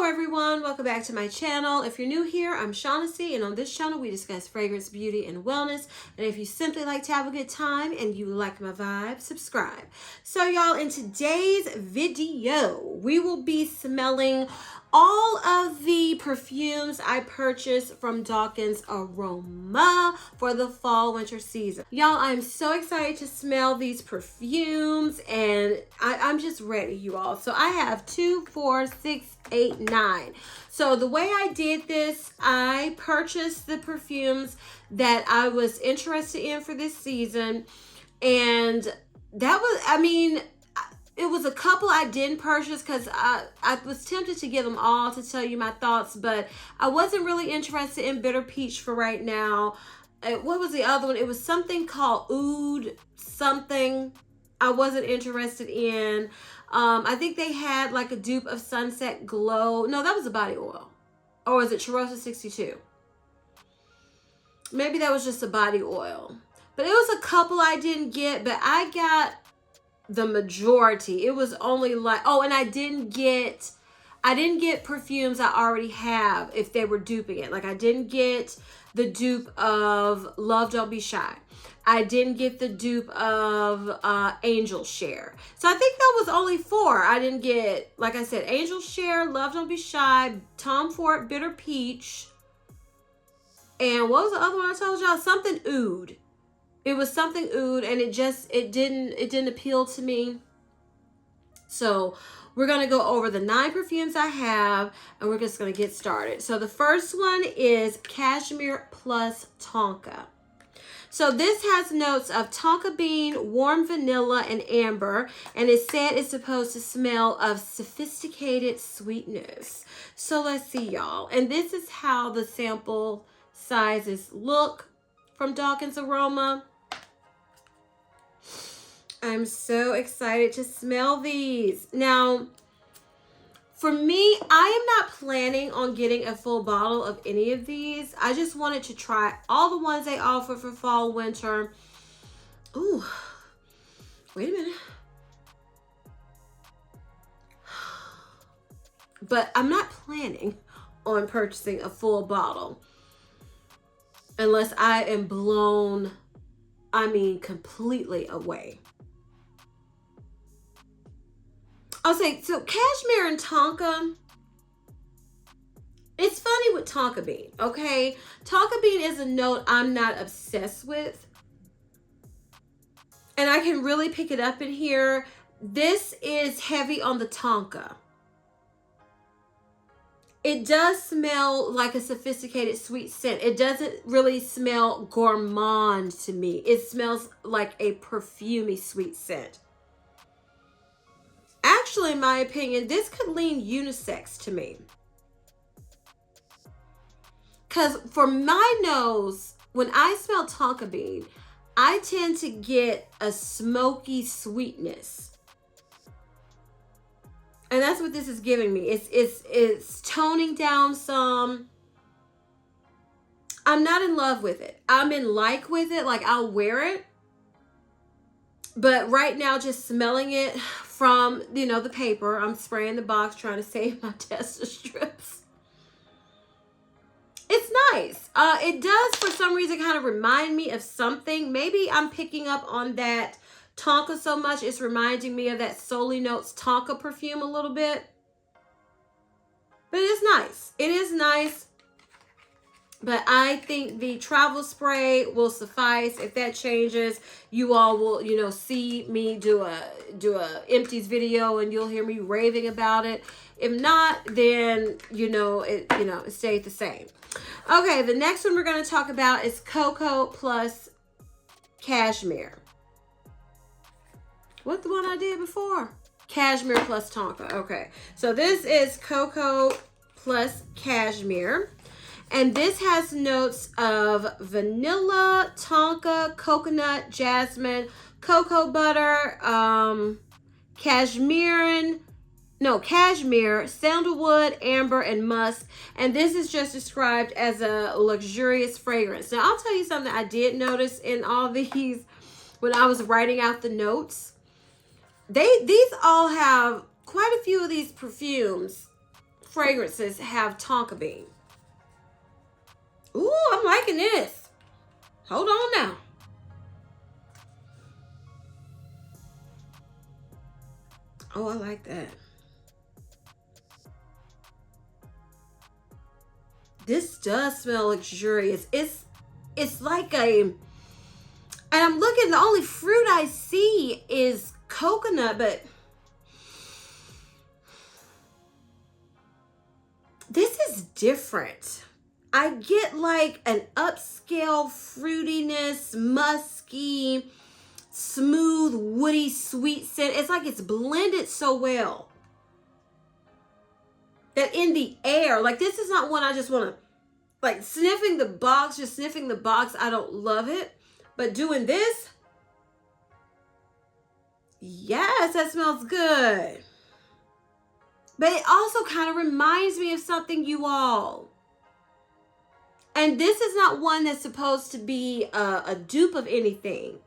everyone, welcome back to my channel. If you're new here, I'm Shaughnessy, and on this channel we discuss fragrance, beauty, and wellness. And if you simply like to have a good time and you like my vibe, subscribe. So y'all, in today's video, we will be smelling all of the perfumes I purchased from Daukens Aroma for the fall winter season. Y'all, I'm so excited to smell these perfumes, and I'm just ready, you all. So I have 2, 4, 6, 8, 9. So the way I did this, I purchased the perfumes that I was interested in for this season, and that was, I mean, it was a couple I didn't purchase because I was tempted to get them all to tell you my thoughts, but I wasn't really interested in Bitter Peach for right now. What was the other one? It was something called Oud something I wasn't interested in. I think they had like a dupe of Sunset Glow. No, that was a body oil. Or was it Cheirosa 62? Maybe that was just a body oil. But it was a couple I didn't get, but I got the majority. It was only like, oh, and I didn't get perfumes I already have if they were duping it. Like I didn't get the dupe of Love Don't Be Shy. I didn't get the dupe of Angel Share. So I think that was only 4. I didn't get, like I said, Angel Share, Love Don't Be Shy, Tom Ford Bitter Peach, and what was the other one I told y'all? Something Oud. It was something Oud, and it didn't appeal to me. So we're gonna go over the 9 perfumes I have, and we're just gonna get started. So the first one is Cashmere plus Tonka. So this has notes of tonka bean, warm vanilla, and amber, and it said it's supposed to smell of sophisticated sweetness. So let's see, y'all. And this is how the sample sizes look from Daukens Aroma. I'm so excited to smell these. Now, for me, I am not planning on getting a full bottle of any of these. I just wanted to try all the ones they offer for fall, winter. Ooh, wait a minute. But I'm not planning on purchasing a full bottle unless I am blown, I mean, completely away. I'll say, so Cashmere and Tonka, it's funny with Tonka Bean, okay? Tonka Bean is a note I'm not obsessed with. And I can really pick it up in here. This is heavy on the Tonka. It does smell like a sophisticated sweet scent. It doesn't really smell gourmand to me. It smells like a perfumey sweet scent. Actually, in my opinion, this could lean unisex to me. Because for my nose, when I smell Tonka Bean, I tend to get a smoky sweetness. And that's what this is giving me. It's toning down some. I'm not in love with it. I'm in like with it. Like, I'll wear it. But right now, just smelling it from, you know, the paper, I'm spraying the box trying to save my tester strips. It's nice. It does, for some reason, kind of remind me of something. Maybe I'm picking up on that Tonka so much, it's reminding me of that Soli Notes Tonka perfume a little bit. But it is nice. It is nice. But I think the travel spray will suffice. If that changes, you all will, you know, see me do a empties video, and you'll hear me raving about it. If not, then it stayed the same. Okay, the next one we're going to talk about is Cocoa plus Cashmere. What's the one I did before? Cashmere plus Tonka. Okay, so this is Cocoa plus Cashmere. And this has notes of vanilla, tonka, coconut, jasmine, cocoa butter, cashmere, sandalwood, amber, and musk. And this is just described as a luxurious fragrance. Now, I'll tell you something I did notice in all these when I was writing out the notes. These all have quite a few of these perfumes fragrances have tonka bean. Ooh, I'm liking this. Hold on now. Oh, I like that. This does smell luxurious. It's like a, and I'm looking, the only fruit I see is coconut, but this is different. I get like an upscale fruitiness, musky, smooth, woody, sweet scent. It's like it's blended so well that in the air, like this is not one I just want to, like sniffing the box, just sniffing the box. I don't love it. But doing this, yes, that smells good. But it also kind of reminds me of something, you all. And this is not one that's supposed to be a dupe of anything.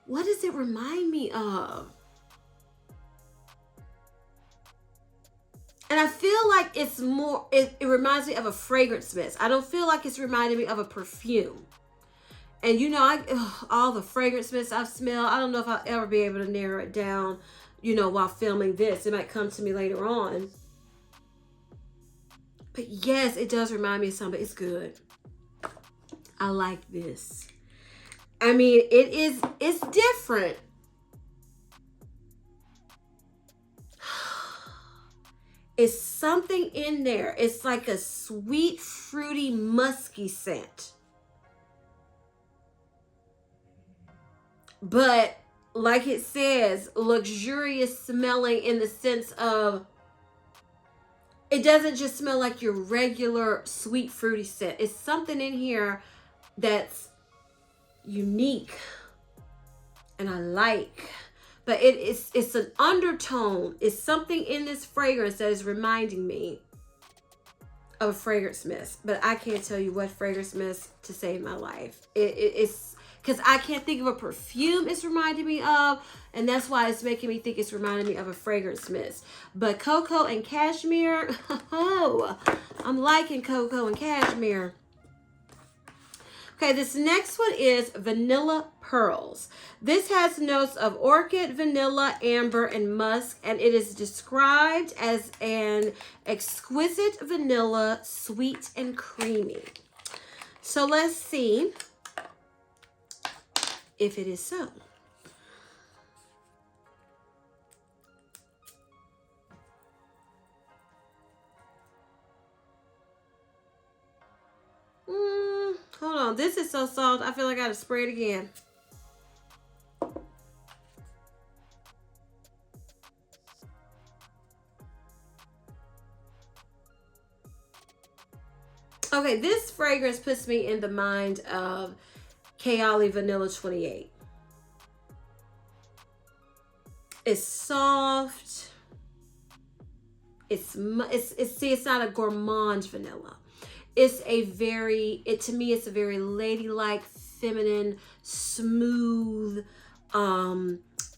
What does it remind me of? And I feel like it's more, it reminds me of a fragrance mist. I don't feel like it's reminding me of a perfume. And you know, all the fragrance mists I've smelled, I don't know if I'll ever be able to narrow it down, you know, while filming this. It might come to me later on. But yes, it does remind me of something. It's good. I like this. I mean, it's different. It's something in there. It's like a sweet, fruity, musky scent. But like it says, luxurious smelling in the sense of it doesn't just smell like your regular sweet, fruity scent. It's something in here that's unique and I like. But it's an undertone. It's something in this fragrance that is reminding me of a fragrance mist. But I can't tell you what fragrance mist to save my life. It's because I can't think of a perfume it's reminding me of. And that's why it's making me think it's reminding me of a fragrance mist. But cocoa and cashmere, oh, I'm liking cocoa and cashmere. Okay, this next one is Vanilla Pearls. This has notes of orchid, vanilla, amber, and musk, and it is described as an exquisite vanilla, sweet and creamy. So let's see if it is so. Hold on, this is so soft. I feel like I gotta spray it again. Okay, this fragrance puts me in the mind of Chocaholic Vanilla 28. It's soft. It's not a gourmand vanilla. It's a very, to me, it's a very ladylike, feminine, smooth,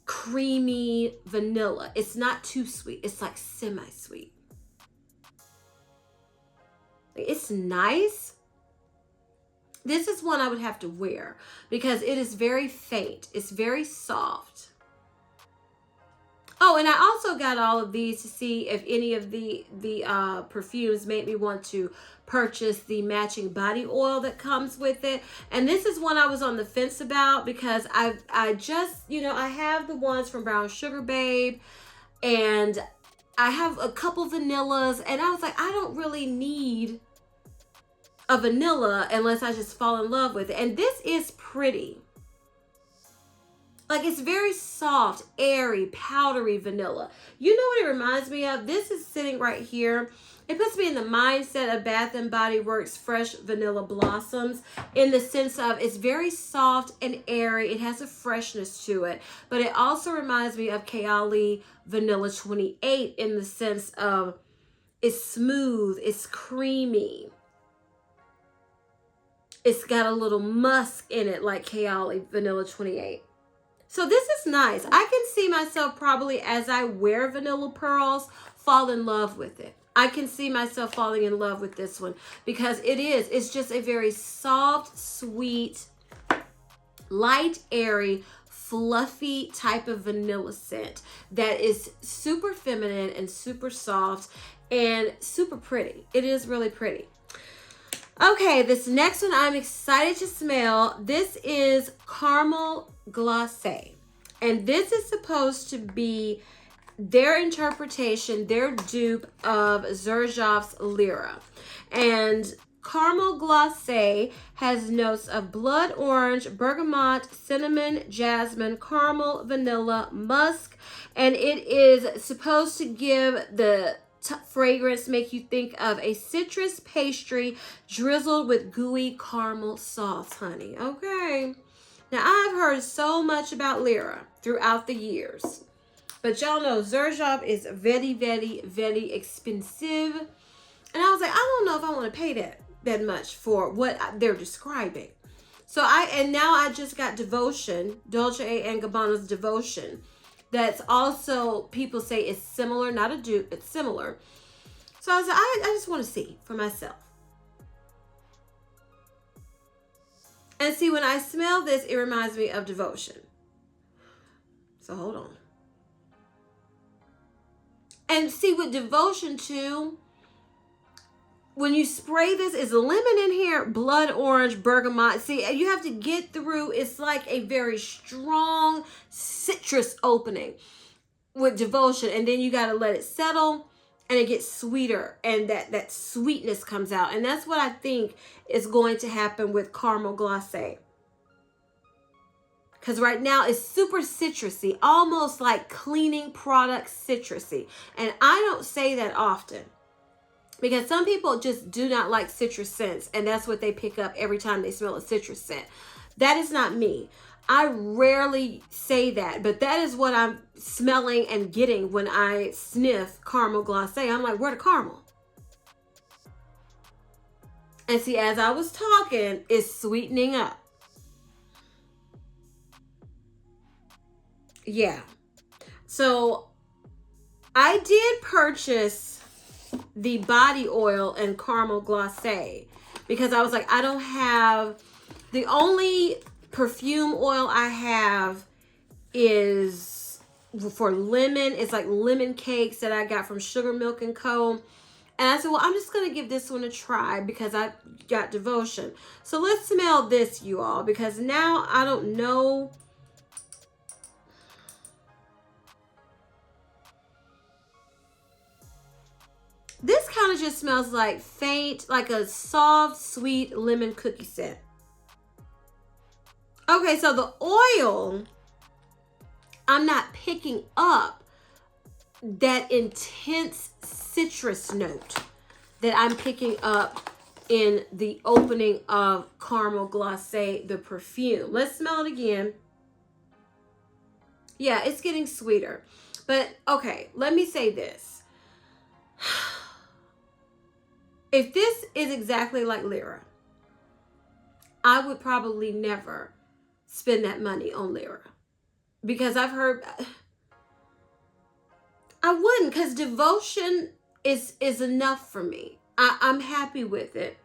creamy vanilla. It's not too sweet. It's like semi-sweet. It's nice. This is one I would have to wear because it is very faint. It's very soft. Oh, and I also got all of these to see if any of the perfumes made me want to purchase the matching body oil that comes with it. And this is one I was on the fence about because I just, you know, I have the ones from Brown Sugar Babe and I have a couple vanillas and I was like, I don't really need a vanilla unless I just fall in love with it. And this is pretty. Like, it's very soft, airy, powdery vanilla. You know what it reminds me of? This is sitting right here. It puts me in the mindset of Bath & Body Works Fresh Vanilla Blossoms in the sense of it's very soft and airy. It has a freshness to it. But it also reminds me of Chocaholic Vanilla 28 in the sense of it's smooth, it's creamy. It's got a little musk in it like Chocaholic Vanilla 28. So this is nice. I can see myself probably as I wear Vanilla Pearls, fall in love with it. I can see myself falling in love with this one because it's just a very soft, sweet, light, airy, fluffy type of vanilla scent that is super feminine and super soft and super pretty. It is really pretty. Okay, this next one I'm excited to smell. This is Caramel Glacé. And this is supposed to be their interpretation, their dupe of Xerjoff's Lyra. And Caramel Glacé has notes of blood orange, bergamot, cinnamon, jasmine, caramel, vanilla, musk, and it is supposed to give the fragrance, make you think of a citrus pastry drizzled with gooey caramel sauce, honey. Okay. Now, I've heard so much about Lyra throughout the years, but y'all know Xerjoff is very, very, very expensive. And I was like, I don't know if I want to pay that much for what they're describing. So now I just got Devotion, Dolce & Gabbana's Devotion. That's also, people say it's similar, not a dupe, it's similar. So I was like, I just want to see for myself. And see, when I smell this, it reminds me of Devotion. So hold on. And see, with Devotion too, when you spray this, is lemon in here, blood orange, bergamot. See, you have to get through, it's like a very strong citrus opening with Devotion. And then you got to let it settle and it gets sweeter. And that sweetness comes out. And that's what I think is going to happen with Caramel Glacé. Because right now it's super citrusy, almost like cleaning product citrusy. And I don't say that often, because some people just do not like citrus scents, and that's what they pick up every time they smell a citrus scent. That is not me. I rarely say that, but that is what I'm smelling and getting when I sniff Caramel Glacé. I'm like, where the caramel? And see, as I was talking, it's sweetening up. Yeah. So I did purchase the body oil and Caramel Glacé because I was like, I don't have, the only perfume oil I have is for lemon. It's like lemon cakes that I got from Sugar Milk & Co. And I said, well, I'm just going to give this one a try because I got Devotion. So let's smell this, you all, because now I don't know. This kind of just smells like faint, like a soft, sweet lemon cookie scent. Okay, so the oil, I'm not picking up that intense citrus note that I'm picking up in the opening of Caramel Glacé, the perfume. Let's smell it again. Yeah, it's getting sweeter. But okay, let me say this. If this is exactly like Lyra, I would probably never spend that money on Lyra. Because I've heard, I wouldn't, because Devotion is enough for me. I'm happy with it.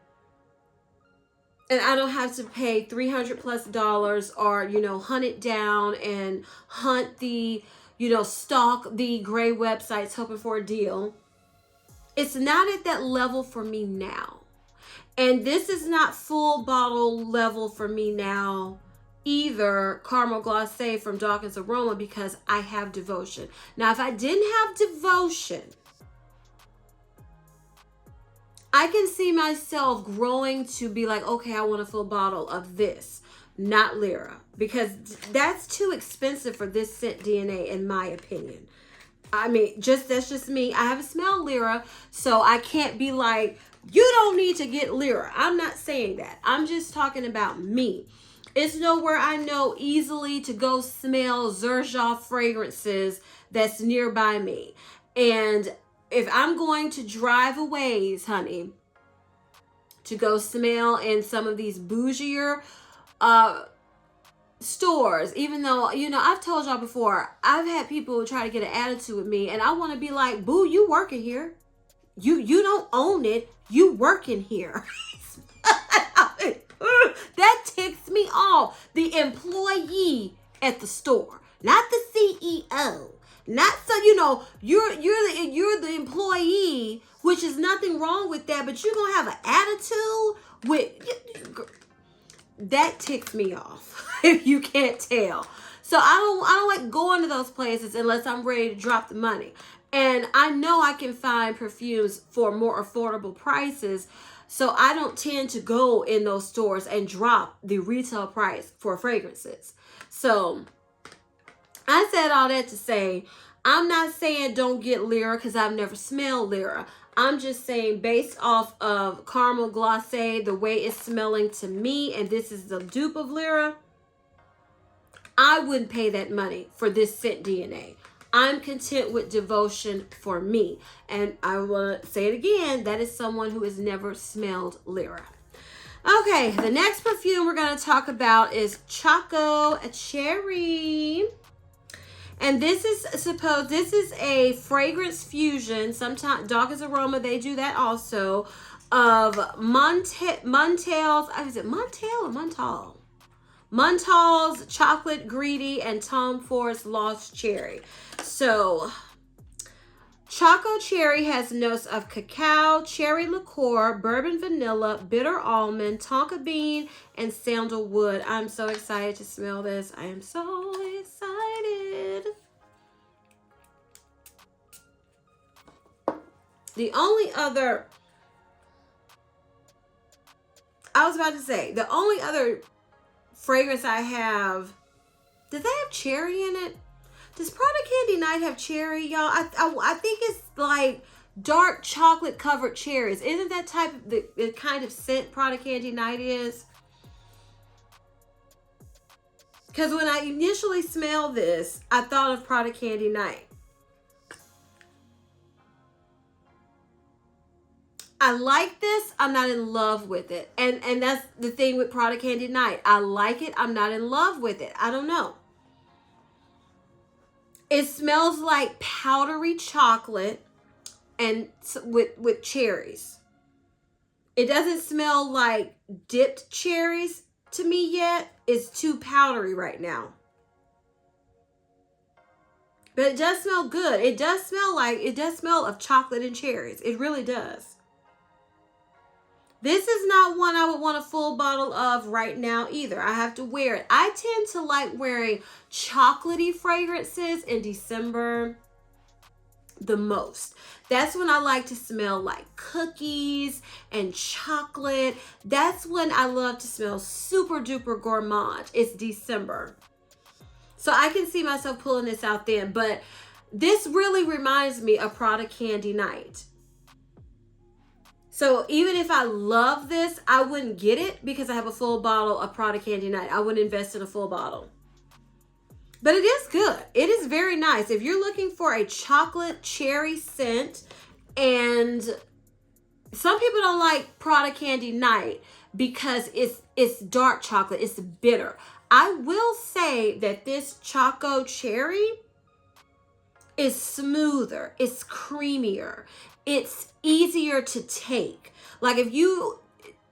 And I don't have to pay $300+ or, hunt it down and hunt the, stalk the gray websites hoping for a deal. It's not at that level for me now. And this is not full bottle level for me now either, Caramel Glacé from Daukens Aroma, because I have Devotion. Now, if I didn't have Devotion, I can see myself growing to be like, okay, I want a full bottle of this, not Lyra, because that's too expensive for this scent DNA, in my opinion. I mean, that's just me. I haven't smelled Lyra, so I can't be like, you don't need to get Lyra. I'm not saying that. I'm just talking about me. It's nowhere I know easily to go smell Xerjoff fragrances that's nearby me. And if I'm going to drive a ways, honey, to go smell in some of these bougier stores, even though, I've told y'all before, I've had people try to get an attitude with me, and I want to be like, boo, you working here. You don't own it. You work in here. That ticks me off. The employee at the store, not the CEO. Not so, you know, you're the employee, which is nothing wrong with that, but you're gonna have an attitude with that ticks me off. If you can't tell. So I don't like going to those places unless I'm ready to drop the money. And I know I can find perfumes for more affordable prices. So I don't tend to go in those stores and drop the retail price for fragrances. So I said all that to say, I'm not saying don't get Lyra because I've never smelled Lyra. I'm just saying based off of Caramel Glacé, the way it's smelling to me, and this is the dupe of Lyra, I wouldn't pay that money for this scent DNA. I'm content with Devotion for me. And I will say it again, that is someone who has never smelled Lyra. Okay, the next perfume we're going to talk about is Choco Cherry. And this is a fragrance fusion. Sometimes Daukens Aroma, they do that also, of Montel's, is it Montel or Montal? Montal's Chocolate Greedy and Tom Ford's Lost Cherry. So Choco Cherry has notes of cacao, cherry liqueur, bourbon vanilla, bitter almond, tonka bean, and sandalwood. I'm so excited to smell this. I am so excited. The only other fragrance I have, does that have cherry in it? Does Product Candy Night have cherry, y'all? I think it's like dark chocolate covered cherries. Isn't that the kind of scent Product Candy Night is? Because when I initially smelled this, I thought of Product Candy Night. I like this. I'm not in love with it. And that's the thing with Product Candy Night. I like it. I'm not in love with it. I don't know. It smells like powdery chocolate and with cherries. It doesn't smell like dipped cherries to me yet. It's too powdery right now. But it does smell good. It does smell of chocolate and cherries. It really does. This is not one I would want a full bottle of right now either. I have to wear it. I tend to like wearing chocolatey fragrances in December the most. That's when I like to smell like cookies and chocolate. That's when I love to smell super duper gourmand. It's December. So I can see myself pulling this out then. But this really reminds me of Product Candy Night. So even if I love this, I wouldn't get it because I have a full bottle of Product Candy Night. I wouldn't invest in a full bottle. But it is good. It is very nice. If you're looking for a chocolate cherry scent, and some people don't like Product Candy Night because it's dark chocolate. It's bitter. I will say that this Choco Cherry is smoother. It's creamier. It's easier to take. Like if you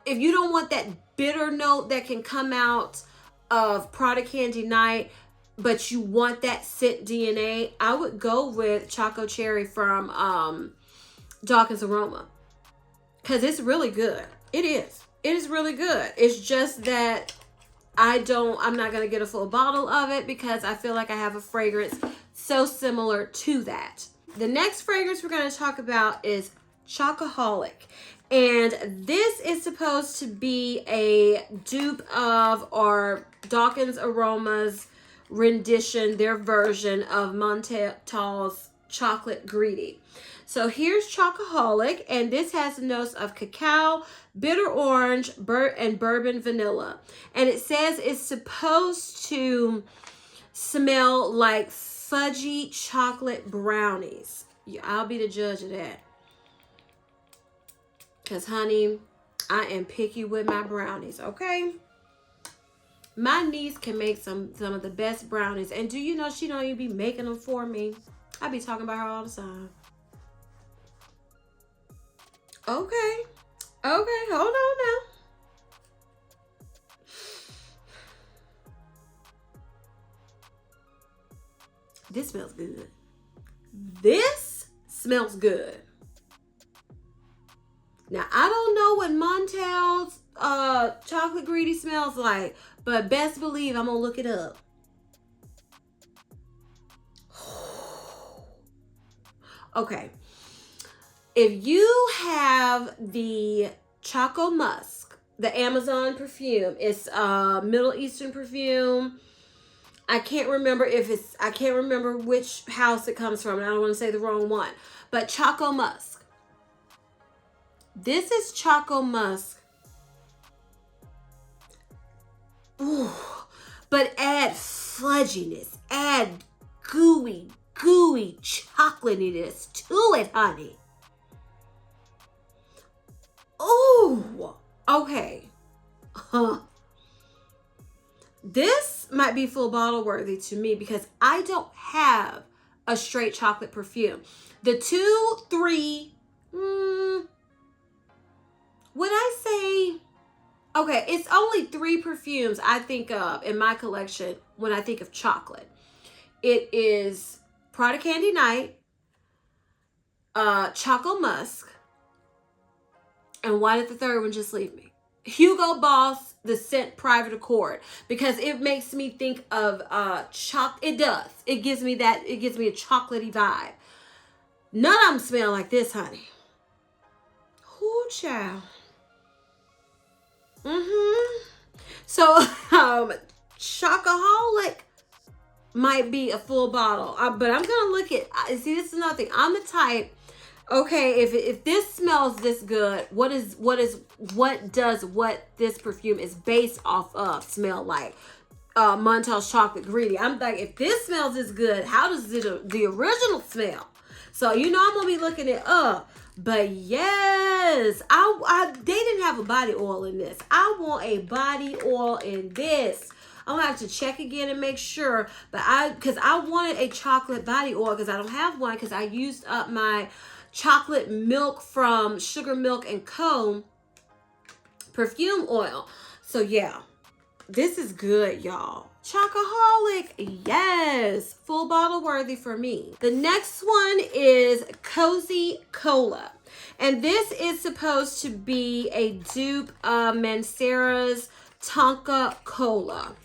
don't want that bitter note that can come out of Product Candy Night, but you want that scent DNA, I would go with Choco Cherry from Daukens Aroma. Because it's really good. It is. It is really good. It's just that I'm not going to get a full bottle of it because I feel like I have a fragrance so similar to that. The next fragrance we're going to talk about is Chocaholic. And this is supposed to be a dupe of, or Daukens Aroma's rendition, their version of Montal's Chocolate Greedy. So here's Chocaholic, and this has notes of cacao, bitter orange, and bourbon vanilla. And it says it's supposed to smell like fudgy chocolate brownies. Yeah, I'll be the judge of that. Because, honey, I am picky with my brownies, okay? My niece can make some of the best brownies. And do you know she don't even be making them for me? I be talking about her all the time. Okay. Okay, hold on now. This smells good. This smells good. Now, I don't know what Montel's chocolate greedy smells like, but best believe I'm gonna look it up. Okay. If you have the Choco Musk, the Amazon perfume, it's a Middle Eastern perfume. I can't remember which house it comes from, and I don't want to say the wrong one. But Choco Musk. This is Choco Musk. Ooh. But add fudginess, add gooey chocolatiness to it, honey. Oh, okay. Huh. This might be full bottle worthy to me because I don't have a straight chocolate perfume. The 2, 3, would I say, okay, it's only 3 perfumes I think of in my collection when I think of chocolate. It is Prada Candy Night, Choco Musk, and why did the third one just leave me? Hugo Boss, the scent Private Accord, because it makes me think of it does. It gives me a chocolatey vibe. None of them smell like this, honey. Ooh, child. So, Chocaholic might be a full bottle, but I'm gonna look at. See, this is another thing. I'm the type. Okay, if this smells this good, what does what this perfume is based off of smell like? Montel's Chocolate Greedy. I'm like, if this smells this good, how does the original smell? So you know I'm gonna be looking it up. But yes, they didn't have a body oil in this. I want a body oil in this. I'm gonna have to check again and make sure. But because I wanted a chocolate body oil because I don't have one because I used up my chocolate milk from Sugar Milk and Co. perfume oil. So yeah, this is good, y'all. Chocaholic, yes, full bottle worthy for me. The next one is Cozy Cola. And this is supposed to be a dupe of Mancera's Tonka Cola.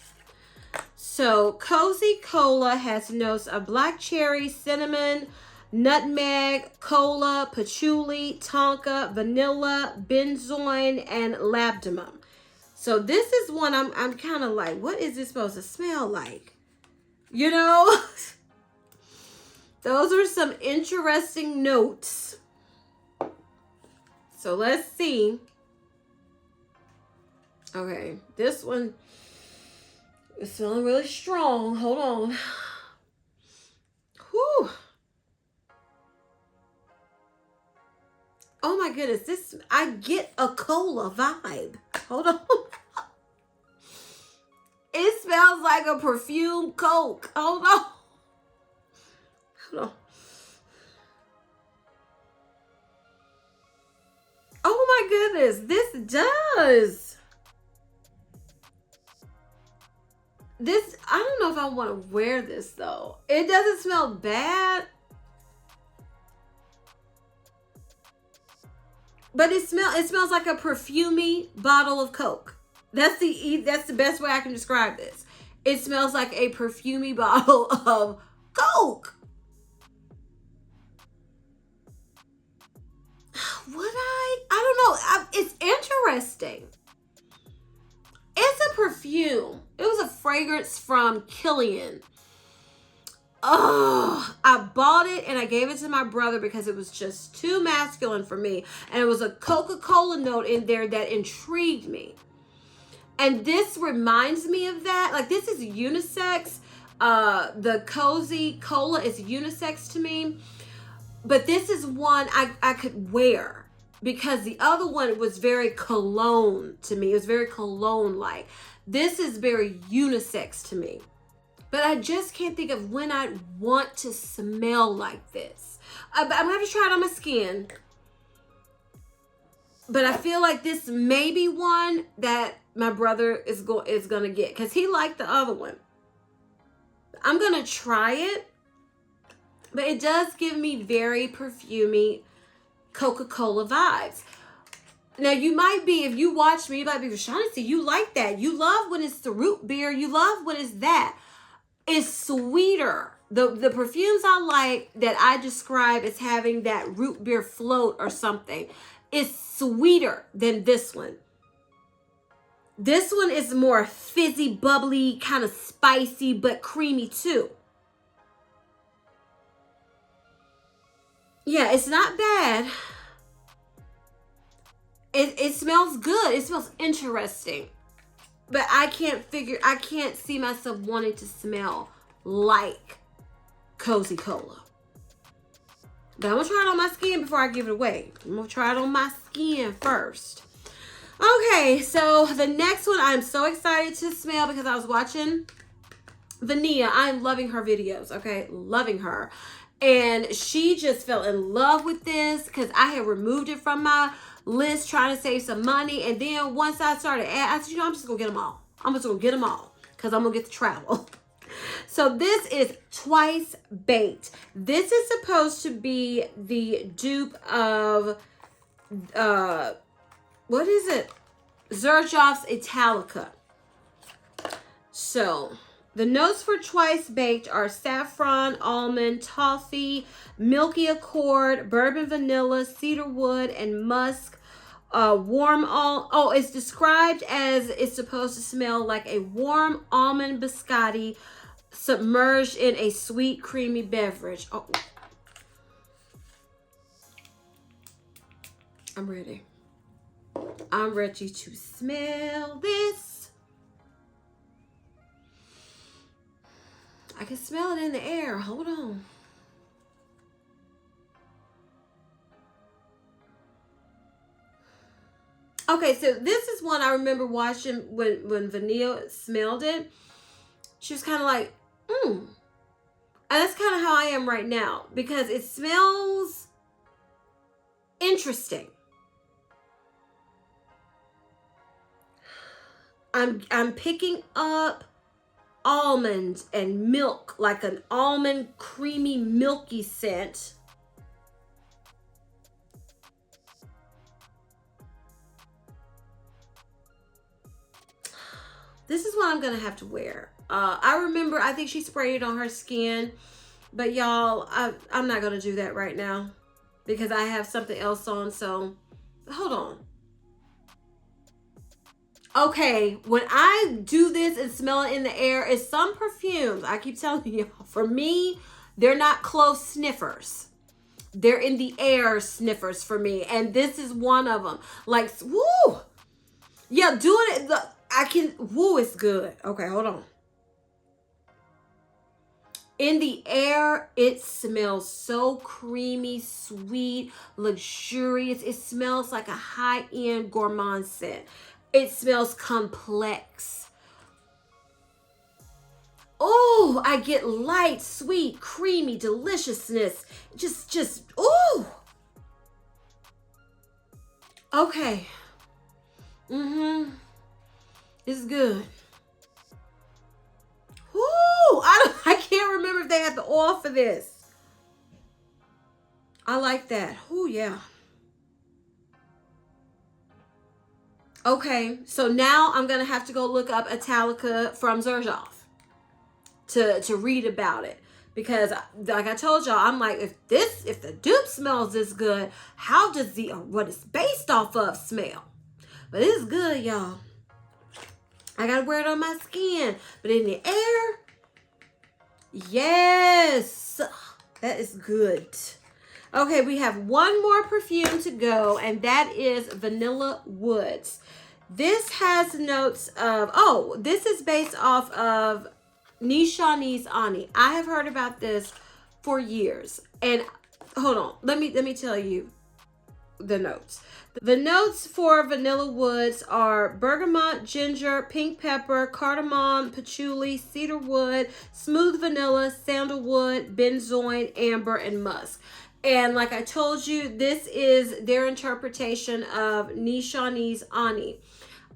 So Cozy Cola has notes of black cherry, cinnamon, nutmeg, cola, patchouli, tonka, vanilla, benzoin, and labdanum. So this is one I'm kind of like, what is this supposed to smell like? You know? Those are some interesting notes. So let's see. Okay, this one is feeling really strong. Hold on. Whew. Oh my goodness, I get a cola vibe. Hold on. It smells like a perfume Coke. Hold on. Hold on. Oh my goodness, this does. This, I don't know if I want to wear this though. It doesn't smell bad. But it smells like a perfumey bottle of Coke. That's the best way I can describe this. It smells like a perfumey bottle of Coke. I don't know. It's interesting. It's a perfume. It was a fragrance from Killian. Oh, I bought it and I gave it to my brother because it was just too masculine for me. And it was a Coca-Cola note in there that intrigued me. And this reminds me of that. Like, this is unisex. The Cozy Cola is unisex to me. But this is one I could wear because the other one was very cologne to me. It was very cologne-like. This is very unisex to me. But I just can't think of when I'd want to smell like this. I'm going to have to try it on my skin. But I feel like this may be one that my brother is gonna get because he liked the other one. I'm gonna try it, but it does give me very perfumey Coca-Cola vibes. Now you might be, if you watch me, you might be, Shaughnessy, you like that. You love when it's the root beer. You love when it's that. It's sweeter. The perfumes I like that I describe as having that root beer float or something is sweeter than this one. This one is more fizzy, bubbly, kind of spicy, but creamy too. Yeah, it's not bad. It smells good. It smells interesting. But I can't see myself wanting to smell like Cozy Cola. But I'm going to try it on my skin before I give it away. I'm going to try it on my skin first. Okay, so the next one I'm so excited to smell because I was watching Vanilla. I'm loving her videos, okay? Loving her. And she just fell in love with this because I had removed it from my list trying to save some money. And then once I started, I said, you know, I'm just going to get them all. I'm just going to get them all because I'm going to get to travel. So this is Twice Baked. This is supposed to be the dupe of, what is it? Xerjoff's Italica. So the notes for Twice Baked are saffron, almond, toffee, milky accord, bourbon vanilla, cedarwood, and musk. It's described as it's supposed to smell like a warm almond biscotti submerged in a sweet, creamy beverage. Oh, I'm ready. I'm ready to smell this. I can smell it in the air. Hold on. Okay, so this is one I remember watching when Vanilla smelled it. She was kind of like, And that's kind of how I am right now because it smells interesting. I'm picking up almonds and milk, like an almond creamy milky scent. This is what I'm gonna have to wear. I remember, I think she sprayed it on her skin, but y'all, I'm not gonna do that right now because I have something else on, so hold on. Okay, when I do this and smell it in the air, it's some perfumes. I keep telling you, for me, they're not close sniffers. They're in the air sniffers for me. And this is one of them. Like, woo! Yeah, doing it, woo, it's good. Okay, hold on. In the air, it smells so creamy, sweet, luxurious. It smells like a high-end gourmand scent. It smells complex. Oh, I get light, sweet, creamy deliciousness. Just, ooh. Okay. This is good. Woo! I can't remember if they had the oil for this. I like that. Oh, yeah. Okay, so now I'm gonna have to go look up Italica from Xerjoff to read about it because, like I told y'all, I'm like, if the dupe smells this good, how does what it's based off of smell? But it's good, y'all. I gotta wear it on my skin, but in the air, yes, that is good. Okay, we have one more perfume to go, and that is Vanilla Woods. This has notes of, this is based off of Nishanis Ani. I have heard about this for years. And hold on, let me tell you the notes. The notes for Vanilla Woods are bergamot, ginger, pink pepper, cardamom, patchouli, cedarwood, smooth vanilla, sandalwood, benzoin, amber, and musk. And like I told you, this is their interpretation of Nishani's Ani.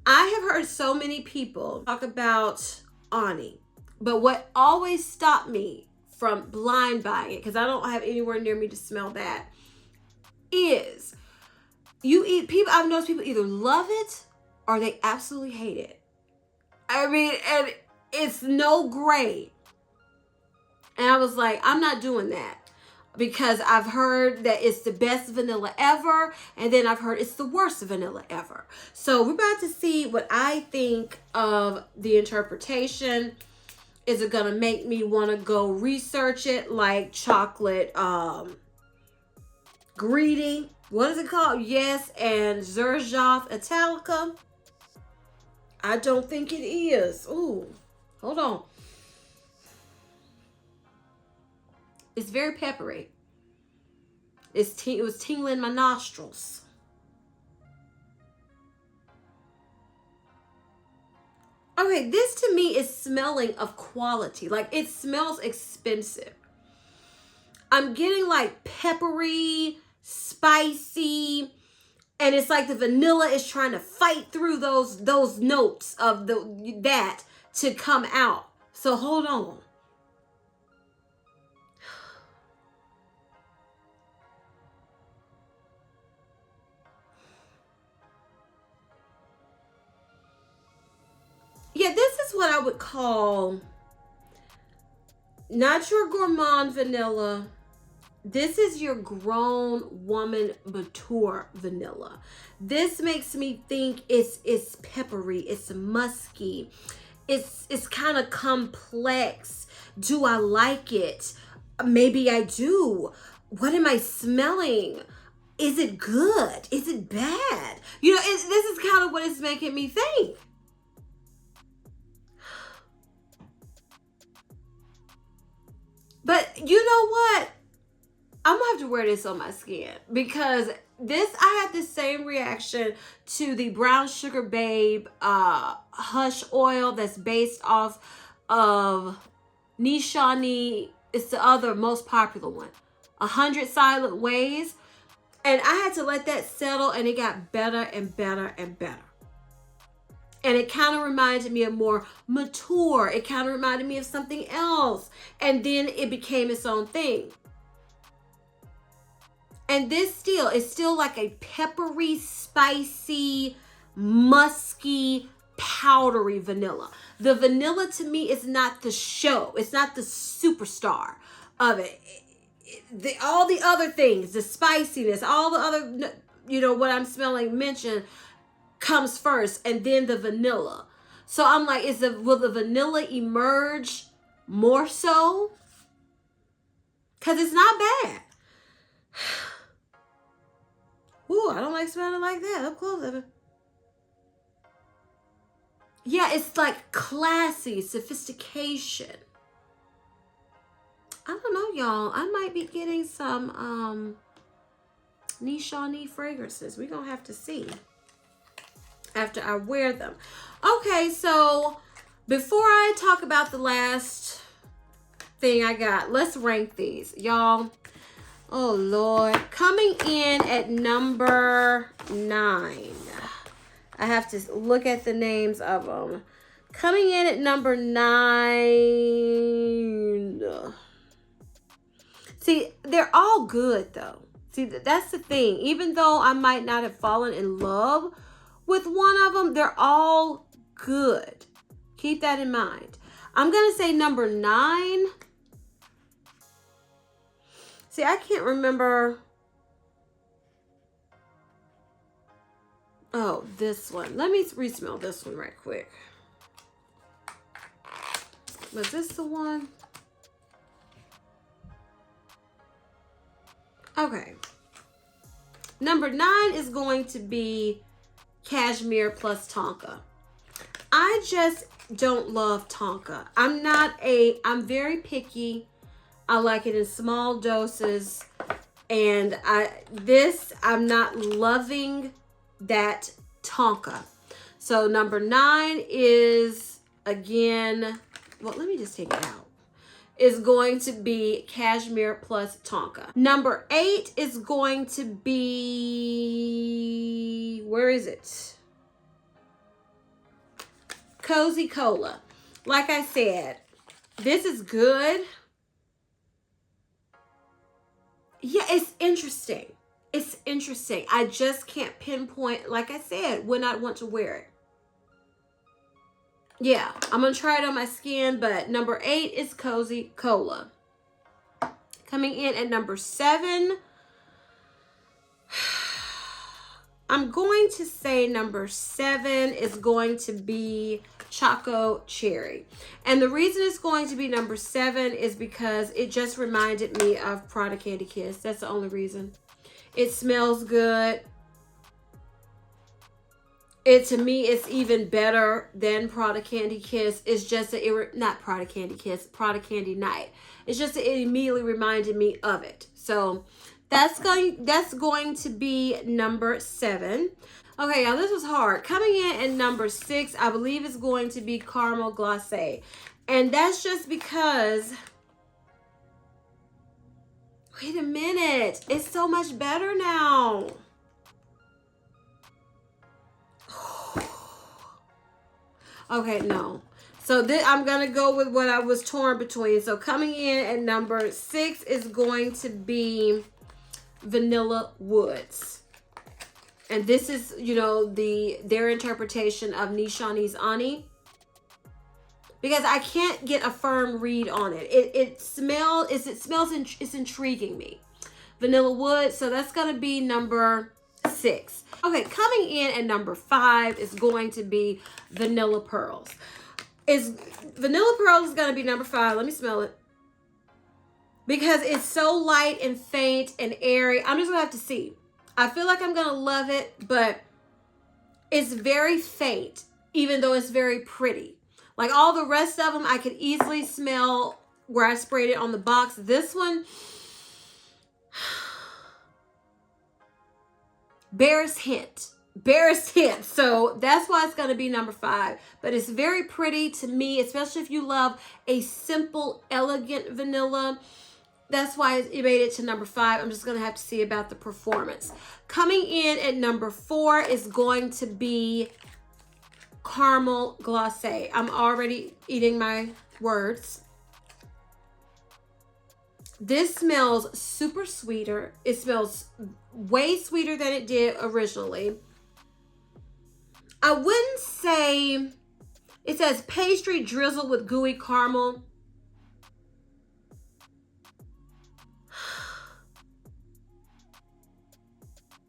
I have heard so many people talk about Ani, but what always stopped me from blind buying it, because I don't have anywhere near me to smell that, is I've noticed people either love it or they absolutely hate it. I mean, and it's no gray. And I was like, I'm not doing that, because I've heard that it's the best vanilla ever, and then I've heard it's the worst vanilla ever. So we're about to see what I think of the interpretation. Is it gonna make me want to go research it like chocolate greedy? What is it called? Yes, and Xerjoff Italica. I don't think it is. Ooh, hold on. It's very peppery. It was tingling my nostrils. Okay, this to me is smelling of quality. Like, it smells expensive. I'm getting like peppery, spicy, and it's like the vanilla is trying to fight through those notes of that to come out. So hold on. Yeah, this is what I would call not your gourmand vanilla. This is your grown woman mature vanilla. This makes me think it's peppery, it's musky, it's kind of complex. Do I like it? Maybe I do. What am I smelling? Is it good? Is it bad? You know, this is kind of what it's making me think. But you know what? I'm gonna have to wear this on my skin, because I had the same reaction to the Brown Sugar Babe Hush Oil that's based off of Nishani. It's the other most popular one, 100 Silent Ways. And I had to let that settle, and it got better and better and better. And it kind of reminded me of more mature. It kind of reminded me of something else. And then it became its own thing. And this is still like a peppery, spicy, musky, powdery vanilla. The vanilla to me is not the show. It's not the superstar of it. All the other things, the spiciness, all the other, you know, what I'm smelling mentioned comes first, and then the vanilla. So I'm like, will the vanilla emerge more so? Because it's not bad. Ooh, I don't like smelling like that up close. Yeah, it's like classy, sophistication. I don't know, y'all. I might be getting some Nishani fragrances. We're going to have to see after I wear them. Okay, so before I talk about the last thing I got, let's rank these, y'all. Oh, Lord. Coming in at number 9. I have to look at the names of them. Coming in at number 9. See, they're all good, though. See, that's the thing. Even though I might not have fallen in love with one of them, they're all good. Keep that in mind. I'm going to say number 9. See, I can't remember. Oh, this one. Let me re-smell this one right quick. Was this the one? Okay. Number 9 is going to be Cashmere plus Tonka. I just don't love Tonka. I'm very picky. I like it in small doses. And I'm not loving that Tonka. So number 9 is, again, well, let me just take it out. is going to be Cashmere plus Tonka. Number 8 is going to be, where is it? Cozy Cola. Like I said, this is good. Yeah, it's interesting. It's interesting. I just can't pinpoint, like I said, when I want to wear it. Yeah, I'm going to try it on my skin, but number 8 is Cozy Cola. Coming in at number 7, I'm going to say number 7 is going to be Choco Cherry. And the reason it's going to be number 7 is because it just reminded me of Prada Candy Kiss. That's the only reason. It smells good. To me, it's even better than Prada Candy Kiss. It's just not Prada Candy Kiss, Prada Candy Night. It's just that it immediately reminded me of it. So that's going to be number 7. Okay, y'all, this was hard. Coming in at number 6, I believe is going to be Caramel Glacé. And that's just because, wait a minute, it's so much better now. Okay, no. So I'm going to go with what I was torn between. So coming in at number 6 is going to be Vanilla Woods. And this is, you know, their interpretation of Nishani's Ani. Because I can't get a firm read on it. It's intriguing me. Vanilla Woods. So that's going to be number 6. Okay, coming in at number 5 is going to be Vanilla Pearls. Vanilla Pearls is going to be number 5. Let me smell it. Because it's so light and faint and airy. I'm just going to have to see. I feel like I'm going to love it, but it's very faint, even though it's very pretty. Like all the rest of them, I could easily smell where I sprayed it on the box. This one, bears hint. So that's why it's going to be number 5. But it's very pretty to me, especially if you love a simple, elegant vanilla. That's why it made it to number 5. I'm just going to have to see about the performance. Coming in at number 4 is going to be Caramel Glacé. I'm already eating my words. This smells super sweeter. It smells way sweeter than it did originally. I wouldn't say, it says pastry drizzled with gooey caramel.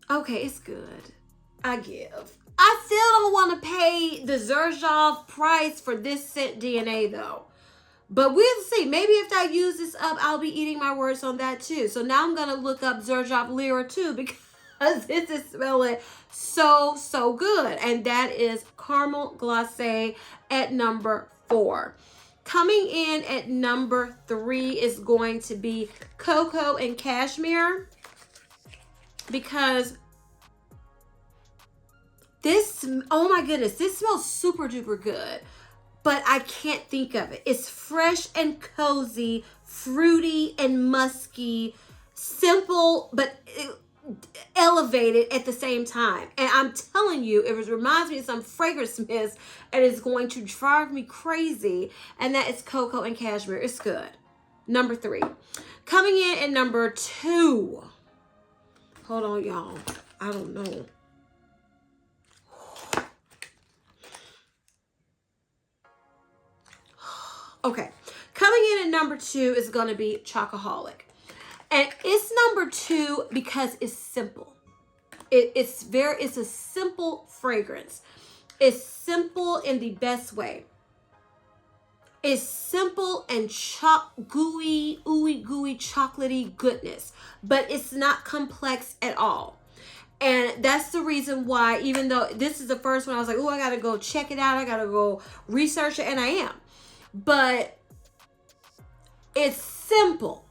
Okay, it's good. I give. I still don't want to pay the Xerjoff price for this scent DNA though. But we'll see. Maybe if I use this up, I'll be eating my words on that too. So now I'm going to look up Xerjoff Lyra too because this is smelling so good. And that is Caramel Glacé at number 4. Coming in at number 3 is going to be Cocoa and Cashmere. Because this, oh my goodness, this smells super duper good. But I can't think of it. It's fresh and cozy, fruity and musky, simple, but elevated at the same time. And I'm telling you, it reminds me of some fragrance mist and it's going to drive me crazy. And that is Cocoa and Cashmere. It's good. Number 3. Coming in at number 2. Hold on, y'all. I don't know. Okay. Coming in at number 2 is going to be Chocaholic. And it's number 2 because it's simple. It's a simple fragrance. It's simple in the best way. It's simple and gooey, ooey gooey, chocolatey goodness, but it's not complex at all. And that's the reason why, even though this is the first one, I was like, oh, I got to go check it out. I got to go research it. And I am. But it's simple.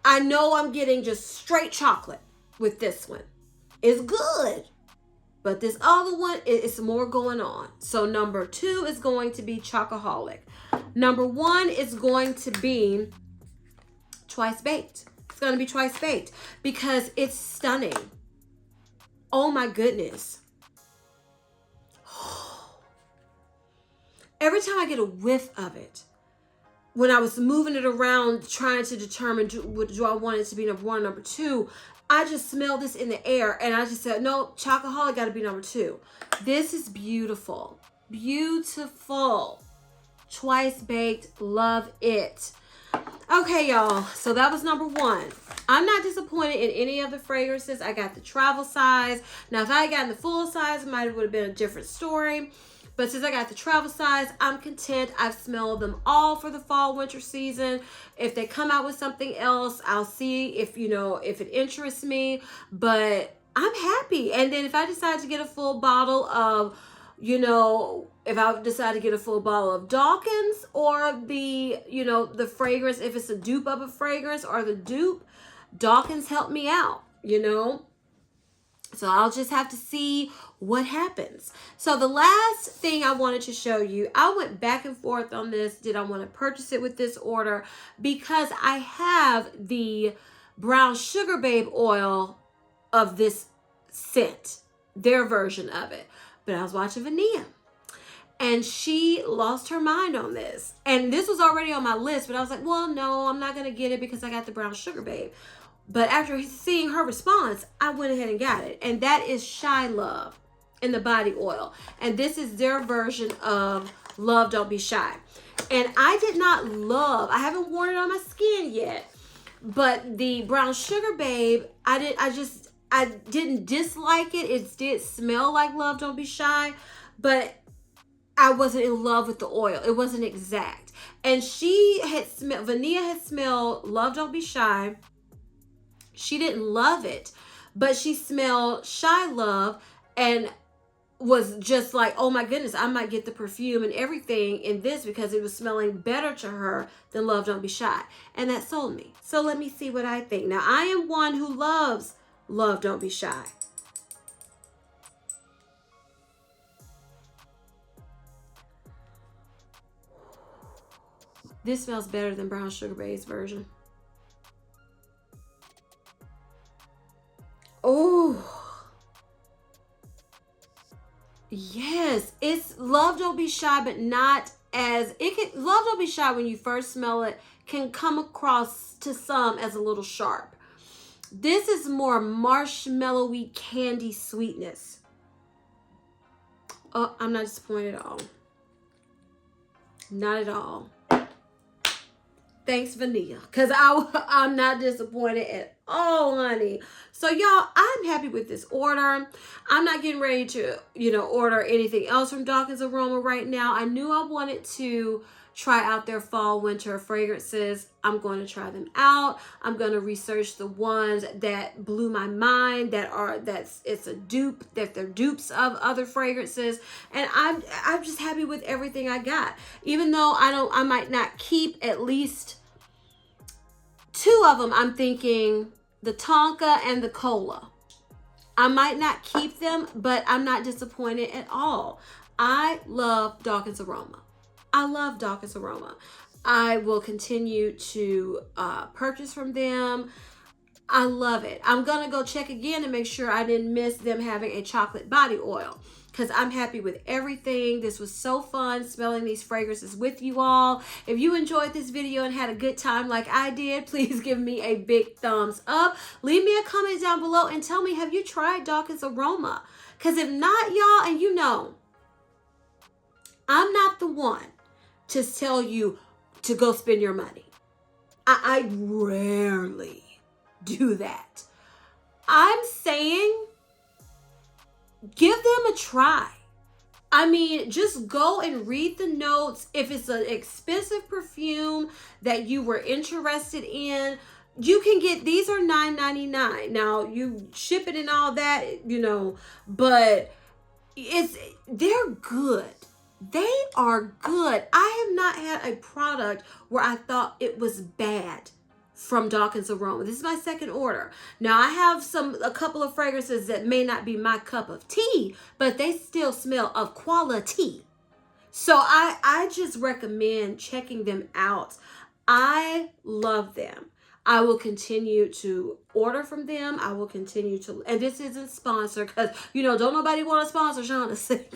I know I'm getting just straight chocolate with this one. It's good. But this other one, it's more going on. So number 2 is going to be Chocaholic. Number one is going to be Twice Baked. It's going to be Twice Baked because it's stunning. Oh my goodness. Every time I get a whiff of it, when I was moving it around, trying to determine do I want it to be number one or number two, I just smelled this in the air and I just said, no, Chocaholic got to be number two. This is beautiful. Beautiful. Twice Baked. Love it. Okay, y'all. So that was number one. I'm not disappointed in any of the fragrances. I got the travel size. Now, if I had gotten the full size, it might would have been a different story. But since I got the travel size, I'm content. I've smelled them all for the fall, winter season. If they come out with something else, I'll see if, if it interests me. But I'm happy. And then if I decide to get a full bottle of, if I decide to get a full bottle of Daukens or the fragrance, if it's a dupe of a fragrance or the dupe, Daukens helped me out, So I'll just have to see what happens. So the last thing I wanted to show you, I went back and forth on this. Did I want to purchase it with this order? Because I have the Brown Sugar Babe oil of this scent, their version of it. But I was watching Vania and she lost her mind on this. And this was already on my list, but I was like, well, no, I'm not going to get it because I got the Brown Sugar Babe. But after seeing her response, I went ahead and got it. And that is Shy Love in the body oil. And this is their version of Love Don't Be Shy. And I did not love, I haven't worn it on my skin yet, but the Brown Sugar Babe, I didn't dislike it. It did smell like Love Don't Be Shy, but I wasn't in love with the oil. It wasn't exact. And Vania had smelled Love Don't Be Shy. She didn't love it, but she smelled Shy Love and was just like, oh my goodness, I might get the perfume and everything in this because it was smelling better to her than Love Don't Be Shy. And that sold me. So let me see what I think. Now, I am one who loves Love Don't Be Shy. This smells better than Brown Sugar Babe's version. Oh, yes, it's Love Don't Be Shy, but not as Love Don't Be Shy when you first smell it can come across to some as a little sharp. This is more marshmallowy candy sweetness. Oh, I'm not disappointed at all. Not at all. Thanks, Vania, because I'm not disappointed at all, honey. So, y'all, I'm happy with this order. I'm not getting ready to, order anything else from Daukens Aroma right now. I knew I wanted to try out their fall, winter fragrances. I'm going to try them out. I'm going to research the ones that blew my mind, it's a dupe, that they're dupes of other fragrances. And I'm just happy with everything I got. Even though I might not keep at least two of them. I'm thinking the Tonka and the Cola. I might not keep them, but I'm not disappointed at all. I love Daukens Aroma. I love Daukens Aroma. I will continue to purchase from them. I love it. I'm going to go check again to make sure I didn't miss them having a chocolate body oil, because I'm happy with everything. This was so fun smelling these fragrances with you all. If you enjoyed this video and had a good time like I did, please give me a big thumbs up. Leave me a comment down below and tell me, have you tried Daukens Aroma? Because if not, y'all, and I'm not the one to tell you to go spend your money. I rarely do that. I'm saying give them a try. I mean, just go and read the notes. If it's an expensive perfume that you were interested in, you can get, these are $9.99. Now, you ship it and all that, but they're good. They are good. I have not had a product where I thought it was bad from Daukens Aroma. This is my second order. Now, I have a couple of fragrances that may not be my cup of tea, but they still smell of quality. So I just recommend checking them out. I love them. I will continue to order from them. I will continue to, and this isn't sponsored because, don't nobody want to sponsor Shaughnessy.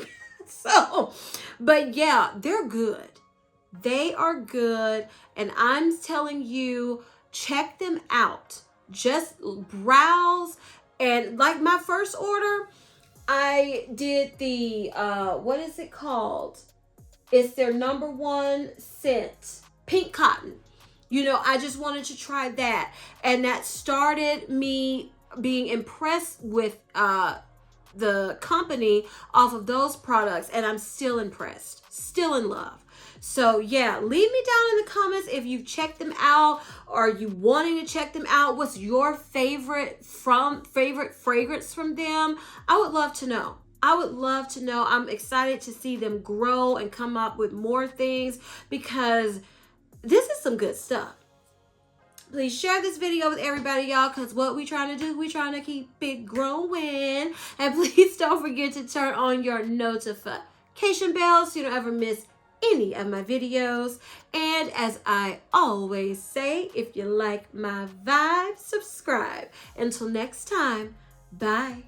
So, but yeah, they're good. They are good. And I'm telling you, check them out. Just browse. And like my first order, I did the, what is it called? It's their #1 scent, Pink Cotton. I just wanted to try that. And that started me being impressed with the company off of those products. And I'm still impressed, still in love. So yeah, leave me down in the comments if you've checked them out or you wanting to check them out. What's your favorite fragrance from them? I would love to know. I would love to know. I'm excited to see them grow and come up with more things because this is some good stuff. Please share this video with everybody, y'all, because what we trying to do, we trying to keep it growing. And please don't forget to turn on your notification bell so you don't ever miss any of my videos. And as I always say, if you like my vibe, subscribe. Until next time, bye.